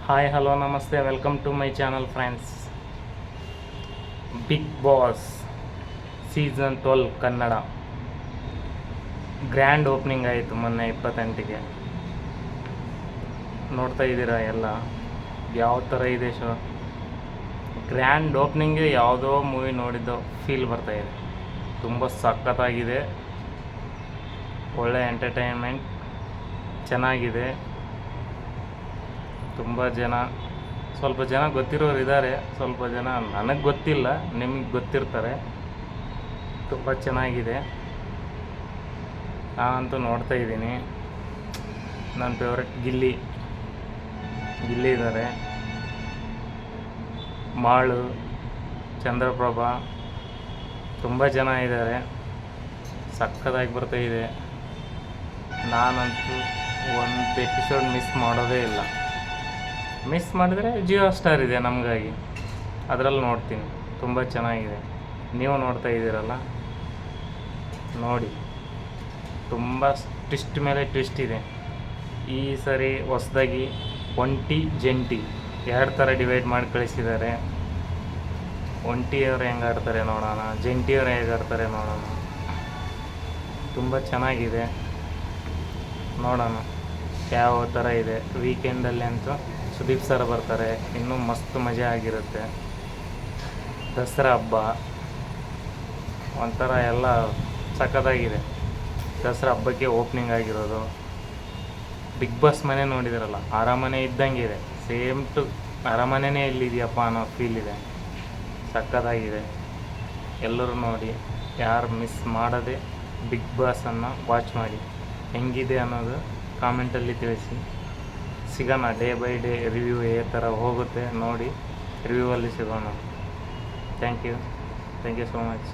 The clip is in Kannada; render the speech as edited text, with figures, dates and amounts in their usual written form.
ಹಾಯ್ ಹಲೋ ನಮಸ್ತೆ welcome to my channel friends. Big boss season 12 Kannada grand opening ಆಯಿತು ಮೊನ್ನೆ 28ಗೆ. ನೋಡ್ತಾ ಇದ್ದೀರಾ ಎಲ್ಲ ಯಾವ ಥರ ಇದೆ ಶೋ. ಗ್ರ್ಯಾಂಡ್ ಓಪನಿಂಗ್ಗೆ ಯಾವುದೋ ಮೂವಿ ನೋಡಿದ್ದು ಫೀಲ್ ಬರ್ತಾಯಿದೆ. ತುಂಬ ಸಖತ್ತಾಗಿದೆ, ಒಳ್ಳೆ ಎಂಟರ್ಟೈನ್ಮೆಂಟ್ ಚೆನ್ನಾಗಿದೆ. ತುಂಬ ಜನ, ಸ್ವಲ್ಪ ಜನ ಗೊತ್ತಿರೋರು ಇದ್ದಾರೆ, ಸ್ವಲ್ಪ ಜನ ನನಗೆ ಗೊತ್ತಿಲ್ಲ, ನಿಮಗೆ ಗೊತ್ತಿರ್ತಾರೆ. ತುಂಬ ಚೆನ್ನಾಗಿದೆ, ನಾನಂತೂ ನೋಡ್ತಾ ಇದ್ದೀನಿ. ನನ್ನ ಫೇವ್ರೆಟ್ ಗಿಲ್ಲಿ ಇದ್ದಾರೆ, ಮಾಳು, ಚಂದ್ರಪ್ರಭಾ, ತುಂಬ ಜನ ಇದ್ದಾರೆ. ಸಕ್ಕತ್ತಾಗಿ ಬರ್ತಾಯಿದೆ. ನಾನಂತೂ ಒಂದು ಎಪಿಸೋಡ್ ಮಿಸ್ ಮಾಡೋದೇ ಇಲ್ಲ. ಮಿಸ್ ಮಾಡಿದರೆ ಜಿಯೋ ಸ್ಟಾರ್ ಇದೆ ನಮಗಾಗಿ, ಅದರಲ್ಲಿ ನೋಡ್ತೀನಿ. ತುಂಬ ಚೆನ್ನಾಗಿದೆ. ನೀವು ನೋಡ್ತಾ ಇದ್ದೀರಲ್ಲ, ನೋಡಿ. ತುಂಬ ಟ್ವಿಸ್ಟ್ ಮೇಲೆ ಟ್ವಿಸ್ಟ್ ಇದೆ. ಈ ಸರಿ ಹೊಸದಾಗಿ ಒಂಟಿ ಜಂಟಿ ಎರಡು ಥರ ಡಿವೈಡ್ ಮಾಡಿ ಕಳಿಸಿದ್ದಾರೆ. ಒಂಟಿಯವರು ಹೆಂಗೆ ಆಡ್ತಾರೆ ನೋಡೋಣ, ಜಂಟಿಯವರು ಹೇಗೆ ಆಡ್ತಾರೆ ನೋಡೋಣ. ತುಂಬ ಚೆನ್ನಾಗಿದೆ, ನೋಡೋಣ ಯಾವ ಥರ ಇದೆ. ವೀಕೆಂಡಲ್ಲಿ ಅಂತೂ ಸುದೀಪ್ ಸರ್ ಬರ್ತಾರೆ, ಇನ್ನೂ ಮಸ್ತ್ ಮಜಾ ಆಗಿರುತ್ತೆ. ದಸರಾ ಹಬ್ಬ ಒಂಥರ ಎಲ್ಲ ಸಖತ್ತಾಗಿದೆ. ದಸರಾ ಹಬ್ಬಕ್ಕೆ ಓಪನಿಂಗ್ ಆಗಿರೋದು. ಬಿಗ್ ಬಾಸ್ ಮನೆ ನೋಡಿದಿರಲ್ಲ, ಅರಮನೆ ಇದ್ದಂಗಿದೆ, ಸೇಮ್ ಟು ಅರಮನೆಯೇ ಎಲ್ಲಿದೆಯಪ್ಪ ಅನ್ನೋ ಫೀಲ್ ಇದೆ. ಸಖತ್ತಾಗಿದೆ. ಎಲ್ಲರೂ ನೋಡಿ, ಯಾರು ಮಿಸ್ ಮಾಡದೆ ಬಿಗ್ ಬಾಸನ್ನು ವಾಚ್ ಮಾಡಿ. ಹೆಂಗಿದೆ ಅನ್ನೋದು ಕಾಮೆಂಟಲ್ಲಿ ತಿಳಿಸಿ. ಸಿಗೋಣ, ಡೇ ಬೈ ಡೇ ರಿವ್ಯೂ ಯಾವ ಥರ ಹೋಗುತ್ತೆ ನೋಡಿ, ರಿವ್ಯೂವಲ್ಲಿ ಸಿಗೋಣ. Thank you so much.